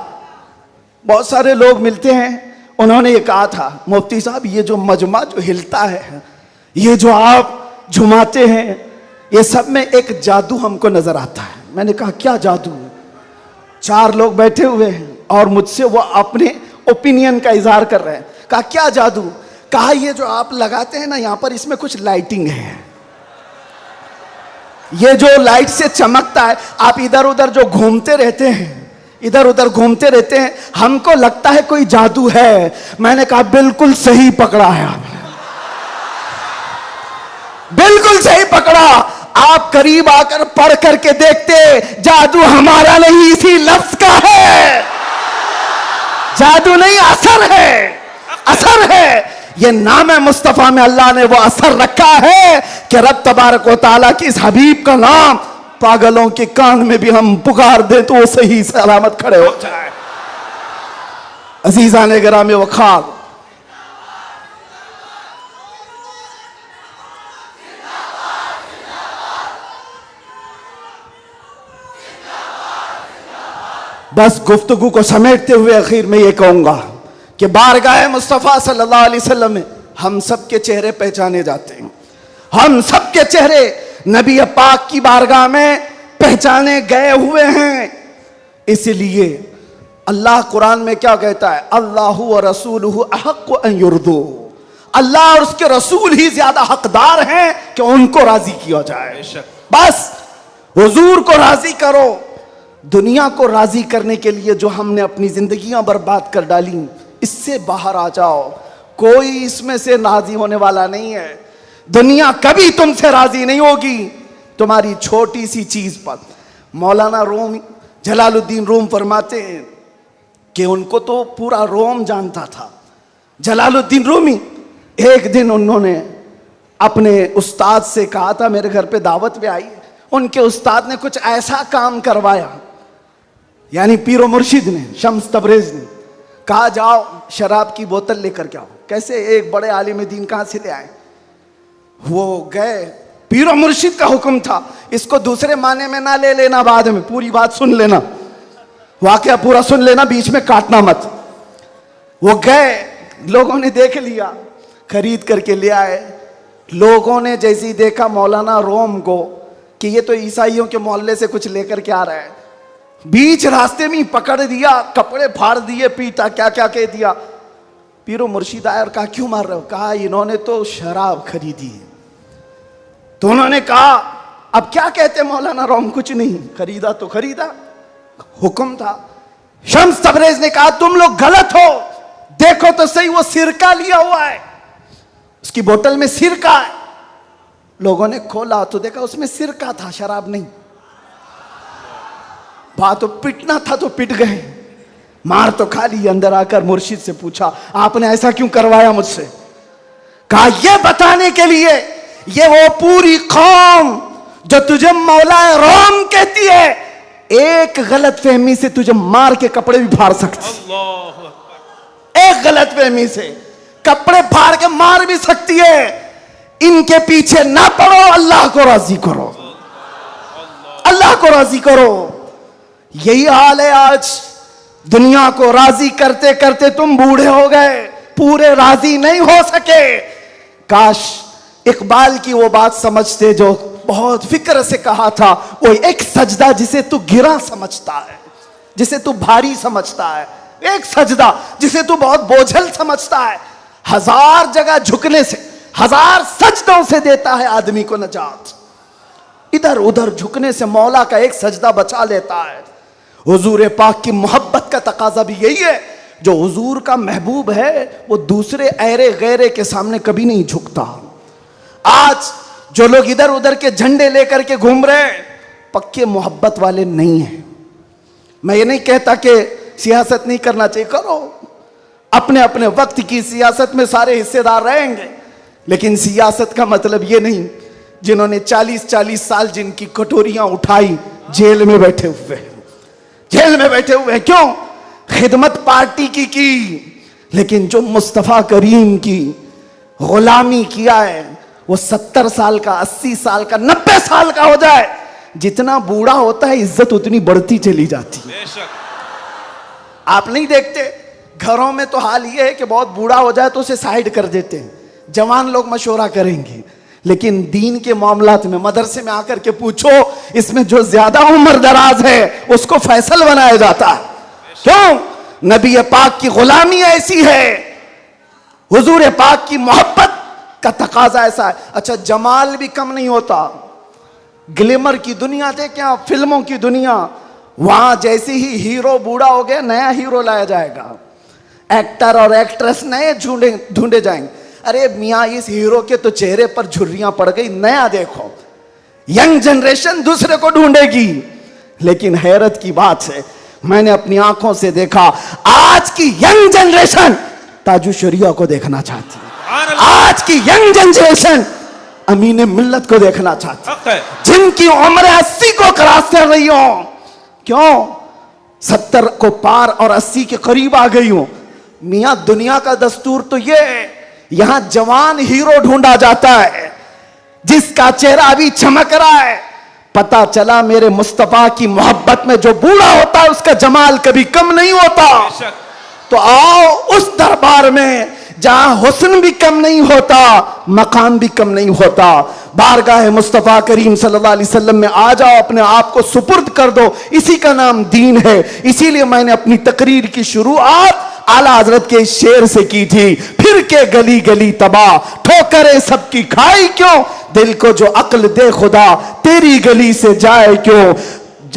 बहुत सारे लोग मिलते हैं, उन्होंने ये कहा था, मुफ्ती साहब ये जो मजमा जो हिलता है, ये जो आप झुमाते हैं, ये सब में एक जादू हमको नजर आता है। मैंने कहा क्या जादू? 4 लोग बैठे हुए हैं और मुझसे वो अपने ओपिनियन का इजहार कर रहे हैं। कहा क्या जादू? कहा ये जो आप लगाते हैं ना यहां पर, इसमें कुछ लाइटिंग है, ये जो लाइट से चमकता है, आप इधर उधर जो घूमते रहते हैं, इधर उधर घूमते रहते हैं, हमको लगता है कोई जादू है। मैंने कहा बिल्कुल सही पकड़ा है आपने, बिल्कुल सही पकड़ा। आप करीब आकर पढ़ करके देखते, जादू हमारा नहीं इसी लफ्ज का है, जादू नहीं असर है, असर है। ये नाम है मुस्तफा में अल्लाह ने वो असर रखा है कि रब तबारक व तआला की इस हबीब का नाम पागलों के कान में भी हम पुकार दें तो वो सही सलामत खड़े हो जाए। अजीजा ने गिरामे वखार, बस गुफ्तगू को समेटते हुए आखिर में ये कहूंगा कि बारगाह मुस्तफ़ा सल्लल्लाहु अलैहि वसल्लम में हम सब के चेहरे पहचाने जाते हैं, हम सब के चेहरे नबी पाक की बारगाह में पहचाने गए हुए हैं। इसलिए अल्लाह कुरान में क्या कहता है, अल्लाहु व रसूलुहु अहक्कु अन युर्दू, अल्लाह और उसके रसूल ही ज्यादा हकदार हैं कि उनको राजी किया जाए। बस हुजूर को राजी करो। दुनिया को राजी करने के लिए जो हमने अपनी जिंदगियां बर्बाद कर डाली, इससे बाहर आ जाओ। कोई इसमें से राजी होने वाला नहीं है। दुनिया कभी तुमसे राजी नहीं होगी तुम्हारी छोटी सी चीज पर। मौलाना रूम जलालुद्दीन रूम फरमाते हैं कि उनको तो पूरा रोम जानता था। जलालुद्दीन रूमी, एक दिन उन्होंने अपने उस्ताद से कहा था मेरे घर पे दावत पे आई। उनके उस्ताद ने कुछ ऐसा काम करवाया, यानी पीरो मुर्शिद ने, शम्स तबरेज ने कहा जाओ शराब की बोतल लेकर के आओ। कैसे एक बड़े आलिम दीन कहां से ले आए? वो गए, पीरो मुर्शिद का हुक्म था। इसको दूसरे माने में ना ले लेना, बाद में पूरी बात सुन लेना, वाकया पूरा सुन लेना, बीच में काटना मत। वो गए, लोगों ने देख लिया, खरीद करके ले आए। लोगों ने जैसे ही देखा मौलाना रोम को कि ये तो ईसाइयों के मोहल्ले से कुछ लेकर के आ रहा है, बीच रास्ते में पकड़ दिया, कपड़े फाड़ दिए, पीटा, क्या क्या कह दिया। पीरो मुर्शिद आया और कहा क्यों मार रहे हो? कहा इन्होंने तो शराब खरीदी है। तो उन्होंने कहा अब क्या कहते मौलाना रोम? कुछ नहीं, खरीदा तो खरीदा, हुक्म था। शम्स तबरेज ने कहा तुम लोग गलत हो, देखो तो सही, वो सिरका लिया हुआ है, उसकी बोतल में सिरका है। लोगों ने खोला तो देखा उसमें सिरका था, शराब नहीं। बात तो पिटना था तो पिट गए, मार तो खा ली। अंदर आकर मुर्शिद से पूछा आपने ऐसा क्यों करवाया मुझसे? कहा यह बताने के लिए ये वो पूरी कौम जो तुझे मौला रोम कहती है, एक गलत फहमी से तुझे मार के कपड़े भी फाड़ सकती, एक गलत फहमी से कपड़े फाड़ के मार भी सकती है। इनके पीछे ना पड़ो, अल्लाह को राजी करो, अल्लाह को राजी करो। यही हाल है आज। दुनिया को राजी करते करते तुम बूढ़े हो गए, पूरे राजी नहीं हो सके। काश इकबाल की वो बात समझते जो बहुत फिक्र से कहा था, वो एक सजदा जिसे तू गिरा समझता है, जिसे तू भारी समझता है, एक सजदा जिसे तू बहुत बोझल समझता है, हजार जगह झुकने से, हजार सजदों से देता है आदमी को नजात। इधर उधर झुकने से मौला का एक सजदा बचा लेता है। हुजूर पाक की मोहब्बत का तकाजा भी यही है। जो हुजूर का महबूब है वो दूसरे ऐरे गैरे के सामने कभी नहीं झुकता। आज जो लोग इधर उधर के झंडे लेकर के घूम रहे हैं, पक्के मोहब्बत वाले नहीं हैं। मैं ये नहीं कहता कि सियासत नहीं करना चाहिए, करो, अपने अपने वक्त की सियासत में सारे हिस्सेदार रहेंगे, लेकिन सियासत का मतलब ये नहीं जिन्होंने 40-40 साल जिनकी कटोरियां उठाई जेल में बैठे हुए, जेल में बैठे हुए। क्यों? खिदमत पार्टी की, लेकिन जो मुस्तफा करीम की गुलामी किया है वो 70 साल का, 80 साल का, 90 साल का हो जाए, जितना बूढ़ा होता है इज्जत उतनी बढ़ती चली जाती है। आप नहीं देखते घरों में तो हाल ये है कि बहुत बूढ़ा हो जाए तो उसे साइड कर देते हैं, जवान लोग मशवरा करेंगे, लेकिन दीन के मामलात में मदरसे में आकर के पूछो, इसमें जो ज्यादा उम्र दराज है उसको फैसल बनाया जाता है। क्यों? नबी पाक की गुलामी ऐसी है। हुजूर पाक की मोहब्बत का तकाजा ऐसा है। अच्छा, जमाल भी कम नहीं होता। ग्लिमर की दुनिया देखें आप, फिल्मों की दुनिया, वहां जैसे ही हीरो बूढ़ा हो गया नया हीरो लाया जाएगा, एक्टर और एक्ट्रेस नए ढूंढे जाएंगे। अरे मियाँ, इस हीरो के तो चेहरे पर झुर्रियां पड़ गई, नया देखो। यंग जनरेशन दूसरे को ढूंढेगी। लेकिन हैरत की बात है, मैंने अपनी आंखों से देखा, आज की यंग जनरेशन ताजु शरिया को देखना चाहती है। आज की यंग जनरेशन अमीन मिल्लत को देखना चाहती है, जिनकी उम्र 80 को क्रॉस कर रही हो। क्यों? 70 को पार और 80 के करीब आ गई हूं। मियां, दुनिया का दस्तूर तो ये है, यहां जवान हीरो ढूंढा जाता है जिसका चेहरा अभी चमक रहा है। पता चला मेरे मुस्तफा की मोहब्बत में जो बूढ़ा होता है उसका जमाल कभी कम नहीं होता। तो आओ उस दरबार में जहां हुस्न भी कम नहीं होता, मकाम भी कम नहीं होता। बारगाह मुस्तफा करीम सल्लल्लाहु अलैहि वसल्लम में आ जाओ, अपने आप को सुपुर्द कर दो, इसी का नाम दीन है। इसीलिए मैंने अपनी तकरीर की शुरुआत आला हजरत के शेर से की थी, फिर के गली गली तबाह, ठोकरें सबकी खाई क्यों, दिल को जो अक्ल दे खुदा, तेरी गली से जाए क्यों।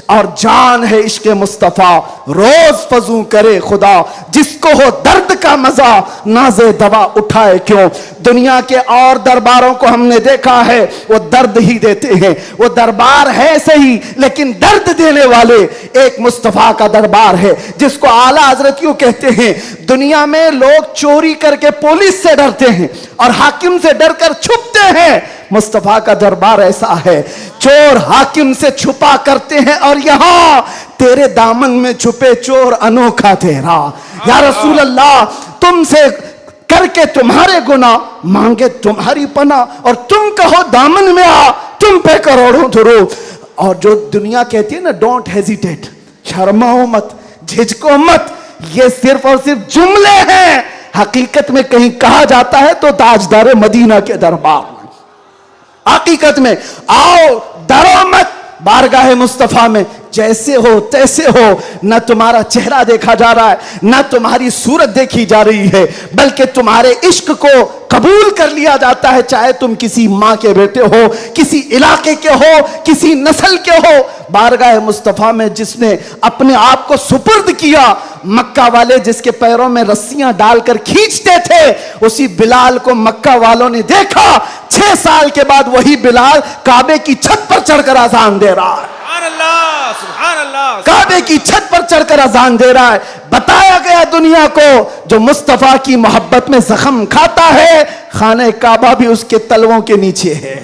और जान है इश्क मुस्तफा, रोज फजू करे खुदा, जिसको हो दर्द का मजा, नाज़े दवा उठाए क्यों। दुनिया के और दरबारों को हमने देखा है, वो दर्द ही देते हैं। वो दरबार है सही, लेकिन दर्द देने वाले एक मुस्तफा का दरबार है, जिसको आला हजरत यूं कहते हैं। दुनिया में लोग चोरी करके पुलिस से डरते हैं और हाकिम से डरकर छुपते हैं। मुस्तफा का दरबार ऐसा है, चोर हाकिम से छुपा करते हैं, और यहां तेरे दामन में छुपे चोर अनोखा तेरा। या रसूल अल्लाह, तुमसे करके तुम्हारे गुनाह, मांगे तुम्हारी पना, और तुम कहो दामन में आ, तुम पे करोड़ों धरो। और जो दुनिया कहती है ना, डोंट हेजिटेट, शर्माओ मत, झिझको मत, ये सिर्फ और सिर्फ जुमले हैं। हकीकत में कहीं कहा जाता है तो ताजदार मदीना के दरबार में। हकीकत में आओ, डरो मत, बारगाह मुस्तफा में जैसे हो तैसे हो। न तुम्हारा चेहरा देखा जा रहा है, न तुम्हारी सूरत देखी जा रही है, बल्कि तुम्हारे इश्क को कबूल कर लिया जाता है, चाहे तुम किसी माँ के बेटे हो, किसी इलाके के हो, किसी नस्ल के हो। बारगाह मुस्तफा में जिसने अपने आप को सुपुर्द किया, मक्का वाले जिसके पैरों में रस्सियां डालकर खींचते थे, उसी बिलाल को मक्का वालों ने देखा। 6 साल के बाद वही बिलाल काबे की छत पर चढ़कर अजान दे रहा है। सुभान अल्लाह, काबे की छत पर चढ़कर अजान दे रहा है। बताया गया दुनिया को, जो मुस्तफा की मोहब्बत में जख्म खाता है, खाने काबा भी उसके तलवों के नीचे है,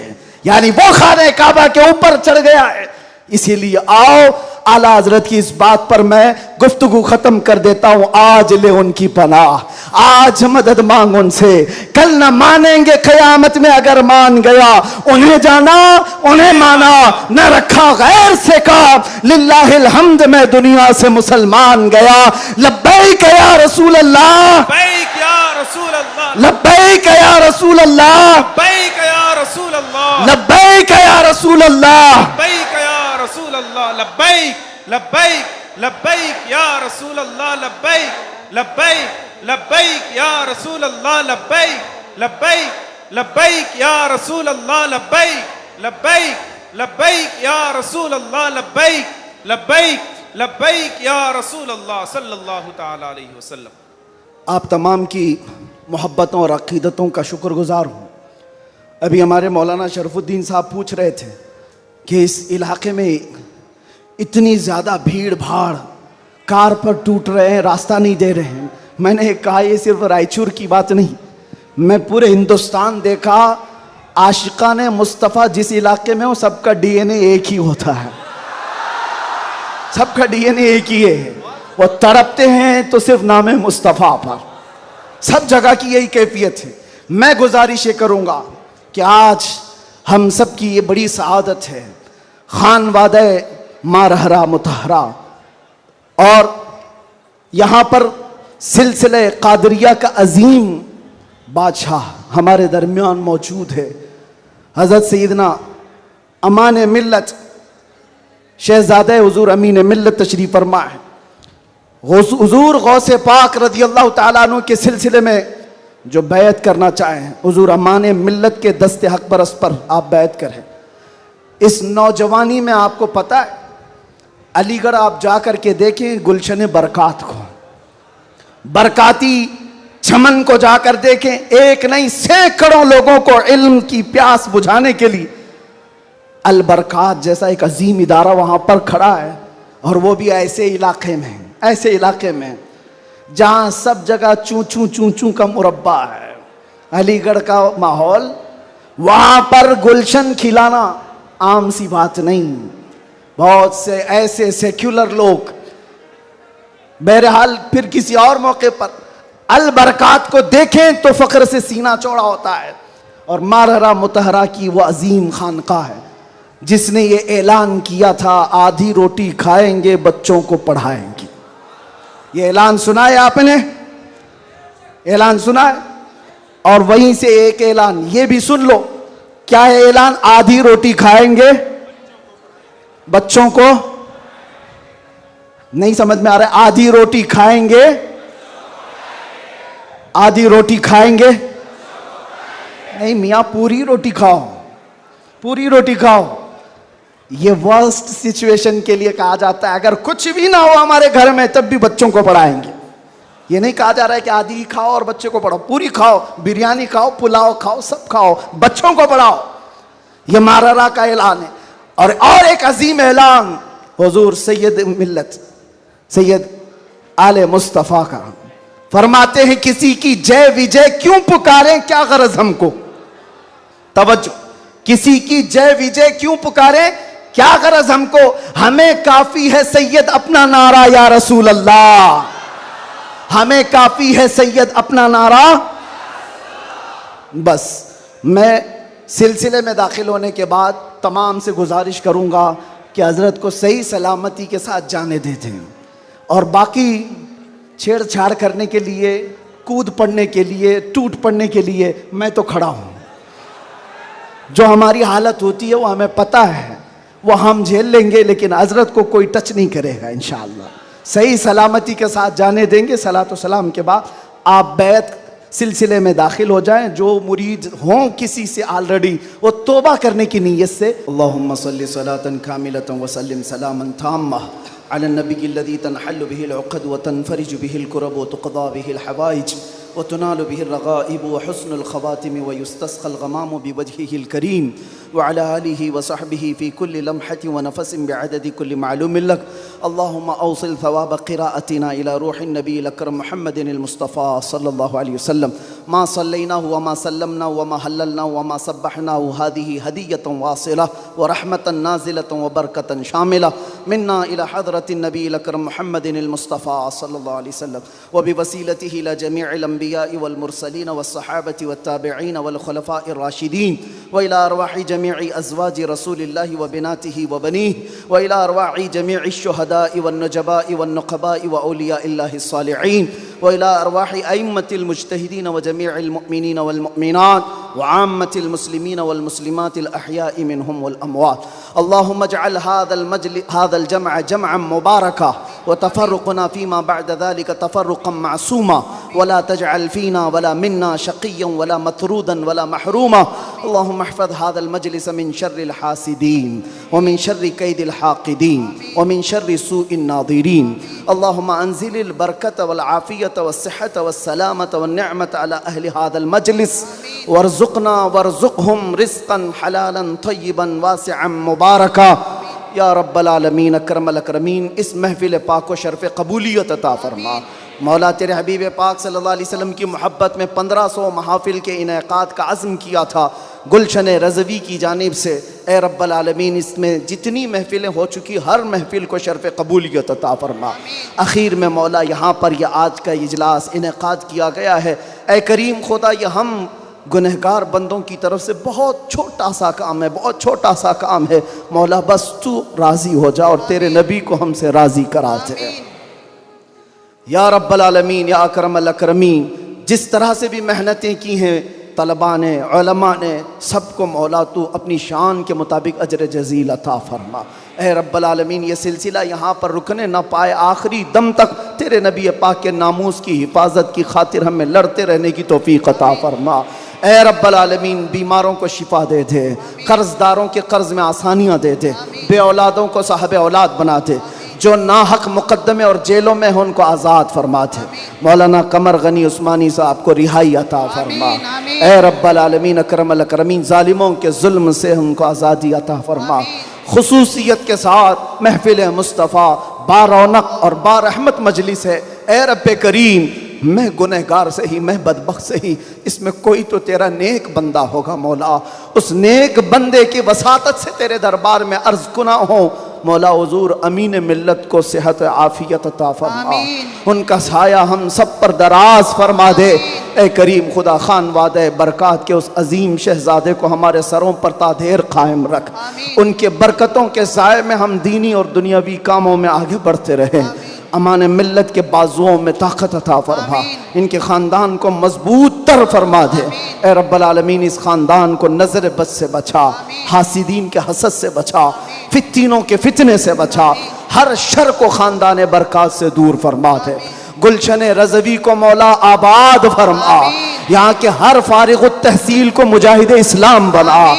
यानी वो खाने काबा के ऊपर चढ़ गया है। इसीलिए आओ, आला हजरत की इस बात पर मैं गुफ्तगू खत्म कर देता हूं। आज ले उनकी पनाह, आज मदद मांग उनसे, कल न मानेंगे कयामत में अगर मान गया। उन्हें जाना, उन्हें माना, न रखा गैर से काम, लिल्लाहिल हम्द में दुनिया से मुसलमान गया। लब्बैक या रसूल अल्लाह, लब्बैक या रसूल अल्लाह, लब्बैक या रसूल अल्लाह, लब्बैक या रसूल अल्लाह, लब्बैक या रसूल अल्लाह, लब्बैक या रसूल अल्लाह, लब्बैक लब्बैक लब्बैक या रसूल अल्लाह, लब्बैक लब्बैक लब्बैक या रसूल अल्लाह, लब्बैक लब्बैक लब्बैक या रसूल अल्लाह, लब्बैक लब्बैक लब्बैक या रसूल अल्लाह, लब्बैक लब्बैक लब्बैक या रसूल अल्लाह सल्लल्लाहु तआला अलैहि वसल्लम। आप तमाम की मोहब्बतों और अकीदतों का शुक्रगुजार हूँ। अभी हमारे मौलाना शरफुद्दीन साहब पूछ रहे थे कि इस इलाके में इतनी ज़्यादा भीड़ भाड़, कार पर टूट रहे हैं, रास्ता नहीं दे रहे हैं। मैंने कहा ये सिर्फ रायचूर की बात नहीं, मैं पूरे हिंदुस्तान देखा। आशिकाने मुस्तफ़ा जिस इलाके में हो, सबका डीएनए एक ही होता है, सबका डीएनए एक ही है। वो तड़पते हैं तो सिर्फ नाम मुस्तफ़ा पर, सब जगह की यही कैफियत है। मैं गुजारिश ये करूँगा कि आज हम सब की ये बड़ी सआदत है, खान वादे मारहरा मुतहरा, और यहाँ पर सिलसिले कादरिया का अजीम बादशाह हमारे दरमियान मौजूद है। हज़रत सैयदना अमान मिल्लत शहज़ादे हुज़ूर अमीन मिल्लत तशरीफ़ फरमा है। हुज़ूर गौसे पाक रज़ी अल्लाह तआला अन्हु के सिलसिले में जो बैत करना चाहें हुजूर अमान मिल्लत के दस्ते हक परस पर आप बैत करें। इस नौजवानी में आपको पता है, अलीगढ़ आप जा कर के देखें गुलशन बरकात को, बरकाती चमन को जाकर देखें, एक नहीं सैकड़ों लोगों को इल्म की प्यास बुझाने के लिए अल बरकात जैसा एक अजीम इदारा वहां पर खड़ा है। और वो भी ऐसे इलाके में, ऐसे इलाके में जहां सब जगह चूं चूं चूं चूं का मुरब्बा है। अलीगढ़ का माहौल, वहां पर गुलशन खिलाना आम सी बात नहीं। बहुत से ऐसे सेक्युलर लोग, बहरहाल फिर किसी और मौके पर अल बरकात को देखें तो फख्र से सीना चौड़ा होता है। और मारहरा मुतहरा की वो अजीम खानका है जिसने ये ऐलान किया था, आधी रोटी खाएंगे बच्चों को पढ़ाएंगे। ये ऐलान सुना है आपने? ऐलान सुना है? और वहीं से एक ऐलान ये भी सुन लो, क्या है ऐलान? आधी रोटी खाएंगे बच्चों को, नहीं समझ में आ रहा है? आधी रोटी खाएंगे, आधी रोटी खाएंगे नहीं मियां, पूरी रोटी खाओ, पूरी रोटी खाओ। ये वर्स्ट सिचुएशन के लिए कहा जाता है। अगर कुछ भी ना हो हमारे घर में तब भी बच्चों को पढ़ाएंगे। ये नहीं कहा जा रहा है कि आधी खाओ और बच्चे को पढ़ाओ, पूरी खाओ, बिरयानी खाओ, पुलाव खाओ, सब खाओ, बच्चों को पढ़ाओ। ये माररा का ऐलान है। और एक अजीम ऐलान हुजूर सैयद मिल्लत सैयद आले मुस्तफ़ा का, फरमाते हैं किसी की जय विजय क्यों पुकारें, क्या गरज हमको। तवज्जो, किसी की जय विजय क्यों पुकारें, क्या गरज हमको, हमें काफी है सैयद अपना नारा या रसूल अल्लाह, हमें काफी है सैयद अपना नारा। बस मैं सिलसिले में दाखिल होने के बाद तमाम से गुजारिश करूंगा कि हजरत को सही सलामती के साथ जाने देते हैं। और बाकी छेड़छाड़ करने के लिए, कूद पड़ने के लिए, टूट पड़ने के लिए मैं तो खड़ा हूं। जो हमारी हालत होती है वो हमें पता है, वो हम झेल लेंगे, लेकिन हजरत को कोई टच नहीं करेगा इंशाअल्लाह। सही सलामती के साथ जाने देंगे। सलातो सलाम के बाद आप बैत सिलसिले में दाखिल हो जाएं। जो मुरीद हों किसी से ऑलरेडी, वो तौबा करने की नीयत से अल्लाहुम्मा सल्ली सलातन कामिलतन व सल्लिम सलामन ताम्मा अला नबी लदी तनहल्लु बिहिल उक़द व तनफरिजु बिहिल कुरब व तुक़दा बिहिल हवाइज व तुनालु बिहिल रग़ाइब व हुस्नुल ख़वातिम व युस्तस्क़ल ग़माम बिवजहिल करीम व अला आलिहि व सहबिहि फ़ी कुल्लि लम्हतिन व नफ़सिन बिअददि कुल्लि मालूमिन लक। अल्लाहुम्मा औसिल थवाब क़िराअतिना इला रूहिन नबील अकरम मुहम्मदिनिल मुस्तफ़ा सल्लल्लाहु अलैहि वसल्लम मा सल्लैनाहु व मा सल्लमनाहु व मा हल्ललनाहु व मा सब्बहनाहु हादिही हदियतन वासिला व रहमतन नाज़िलतन व बरकतन शामिला मिन्ना इला हज़रतिन नबील अकरम मुहम्मदिनिल मुस्तफ़ा सल्लल्लाहु अलैहि वसल्लम व बिवसीलतिही इला जमीइल अंबियाइ वल मुरसलीन व सहाबति व ताबिईन वल खुलफ़ाइर राशिदीन व इला अरवाहि जमीइ अज़वाजि रसूलिल्लाहि व बिनातिही व बनीहि व इला अरवाहि जमीइ शुहदाइ वन नजबाइ वन नुक़बाइ व औलियाइल्लाहि सालिहीन व इला अरवाहि अइम्मतिल मुज्तहिदीन व जमीइल मुअमिनीन वल मुअमिनात व आम्मतिल मुस्लिमीन वल मुस्लिमातिल अहयाइ मिनहुम वल अमवात। अल्लाहुम्मा जअल हाज़ल जमअ जमअन मुबारका व तफ़र्रुक़ना फ़ीमा बअद ज़ालिका तफ़र्रुक़न मासूमा वला तजअल फ़ीना वला मिन्ना शक़िय्यन वला मतरूदन वला महरूमा। अल्लाहुम्मा अहफ़ज़ हाज़ल मजलिस मिन शर्रिल हासिदीन व मिन शर्रि कैदिल हाक़िदीन व मिन शर्रि सूइन नाज़िरीन। अल्लाहुम्मा अंज़िलिल बरकत वल आफ़ियत वस सिहत वस सलामत वन निअमत अला अहलि हाज़ल मजलिस वर्ज़ुक़ना वर्ज़ुक़हुम रिज़्क़न हलालन तय्यिबन वासिअन मुबारका या रब्बल आलमीन अकरमल अकरमीन। इस महफ़िल पाक को शर्फ़ कबूलियत अता फ़रमा। मौला तेरे हबीब पाक सल्लल्लाहु अलैहि वसल्लम की मोहब्बत में 1500 महाफिल के इनेकाद का अज़्म किया था गुलशन रज़वी की जानिब से। ए रब्बल आलमीन, इसमें जितनी महफिलें हो चुकी हर महफिल को शर्फ़ कबूलियत अता फ़रमा। आखिर में मौला यहाँ पर यह आज का इजलास इनेकाद किया गया है। ए करीम खुदा, यह हम गुनहगार बंदों की तरफ से बहुत छोटा सा काम है, बहुत छोटा सा काम है। मौला बस तू राज़ी हो जा और तेरे नबी को हमसे राज़ी करा दे या रब्बल आलमीन या अकरमल अकरमीन। जिस तरह से भी मेहनतें की हैं तलबा ने, उलमा ने, सबको मौला तू अपनी शान के मुताबिक अजर जजील अता फरमा। ए रब्बल आलमीन, ये सिलसिला यहाँ पर रुकने ना पाए, आखिरी दम तक तेरे नबी पाक के नामूस की हिफाजत की खातिर हमें लड़ते रहने की तौफीक अता फरमा। ए रब्बल आलमीन, बीमारों को शिफा दे दे, कर्जदारों के कर्ज में आसानियाँ दे दे, बे औलादों को साहब औलाद बना दे, जो नाहक मुकद्दमे और जेलों में हो उनको आज़ाद फरमा दे। मौलाना कमर गनी उस्मानी साहब को रिहाई अता फरमा। ए रब्बल आलमीन, अकरमल अकरमीन, जालिमों के जुल्म से उनको आज़ादी अता फरमा। खुसूसियत के साथ महफिल मुस्तफ़ा बारौनक और बारहमत मजलिस है। ए रब्बे करीम, मैं गुनहगार से ही, मैं बदबख्त से ही, इसमें कोई तो तेरा नेक बंदा होगा मौला। उस नेक बंदे की वसातत से तेरे दरबार में अर्ज कुना हो मौला, हुजूर अमीन मिल्लत को सेहत आफियत अता फरमा, उनका साया हम सब पर दराज फरमा दे। ए करीम खुदा, खान वादे बरक़ात के उस अजीम शहजादे को हमारे सरों पर तादेर कायम रख। उनके बरकतों के साए में हम दीनी और दुनियावी कामों में आगे बढ़ते रहे। अमान मिल्लत के बाजुओं में ताकत अता फरमा, इनके ख़ानदान को मजबूत तर फरमा दे। ए रब्बल आलमीन, इस ख़ानदान को नज़र बद से बचा, हासिदीन के हसद से बचा, फित्तीनों के फितने से बचा, हर शर को ख़ानदान बरक़ात से दूर फरमा दे। गुलशन रज़वी को मौला आबाद फरमा, यहाँ के हर फारिग तहसील को मुजाहिद इस्लाम बना,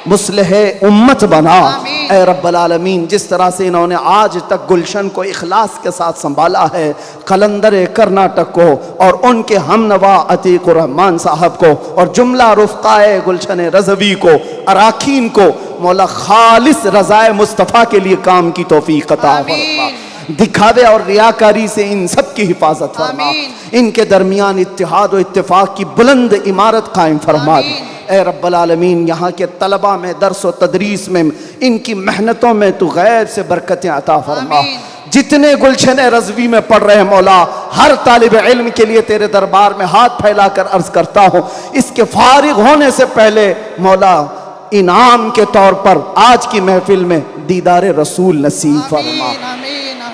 मुस्लिह उम्मत बना। ए रब्बल आलमीन, जिस तरह से इन्होंने आज तक गुलशन को इखलास के साथ संभाला है, कलंदर कर्नाटक को और उनके हमनवा अतीकुर रहमान साहब को और जुमला रुफ़क़ाए गुलशन रज़वी को, अराकीन को मौला खालिस रज़ाए मुस्तफ़ा के लिए काम की तौफीक अता फरमा। दिखावे और रियाकारी से इन सब की हिफाजत फरमा, इनके दरमियान इत्तिहाद और इत्तिफाक की बुलंद इमारत कायम फरमा दे। ए रब्बल आलमीन, यहाँ के तलबा में, दर्स व तदरीस में, इनकी मेहनतों में तू गैब से बरकतें अता फरमा। जितने गुलशन रज़वी में पढ़ रहे हैं मौला, हर तालिब इल्म के लिए तेरे दरबार में हाथ फैलाकर अर्ज करता हूँ, इसके फारिग होने से पहले मौला इनाम के तौर पर आज की महफिल में दीदार रसूल नसीब फरमा।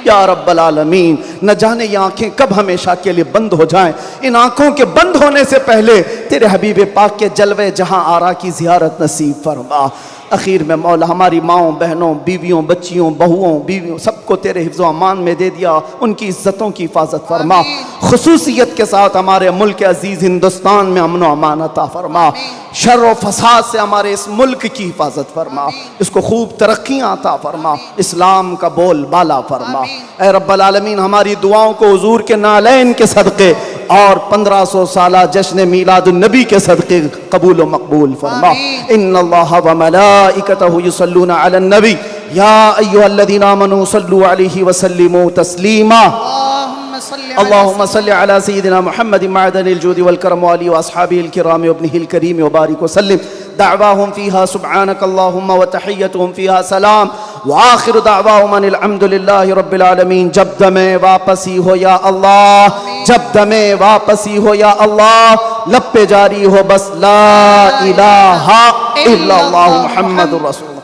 या रब्बल आलमीन, न जाने ये आँखें कब हमेशा के लिए बंद हो जाएं। इन आँखों के बंद होने से पहले तेरे हबीब पाक के जलवे जहां आरा की ज़ियारत नसीब फरमा। आखिर में मौला, हमारी माओं, बहनों, बीवियों, बच्चियों, बहुओं, बीवियों, सबको तेरे हिफ्ज़ व अमान में दे दिया। उनकी इज़्ज़तों की हिफाजत फरमा। खुसूसियत के साथ हमारे मुल्क अजीज़ हिंदुस्तान में अमन व अमान अता फरमा। शर व फसाद से हमारे इस मुल्क की हिफाजत फरमा, इसको खूब तरक्कियाँ अता फरमा, इस्लाम का बोल बाला फरमा। ए रब्बल आलमीन, हमारी दुआओं को हुजूर के नालैन के सदक़े और 1500 साला जश्न मीलादुन नबी के सदक़े कबूल व मकबूल फरमा। इन्नल्लाह व मलाइकतहु युसल्लूना अलन नबी या अय्युहल्लज़ीना आमनू सल्लू अलैहि व सल्लिमू तस्लीमा। अल्लाहुम्मा सल्लि अला सय्यिदिना मुहम्मदिन मअदनिल जूदि वल करम व आलिहि व अस्हाबिहिल किराम व इब्निहिल करीम व बारिक व सल्लिम। दअवाहुम फीहा सुब्हानक अल्लाहुम्मा व तहिय्यतुहुम फीहा सलाम व आखिरु दअवाहुम अनिल हम्दुलिल्लाहि रब्बिल आलमीन। जब दमे वापसी हो या अल्लाह, जब दमे वापसी हो या अल्लाह, लब पे जारी हो बस ला इलाहा इल्लल्लाहु मुहम्मदुर रसूल।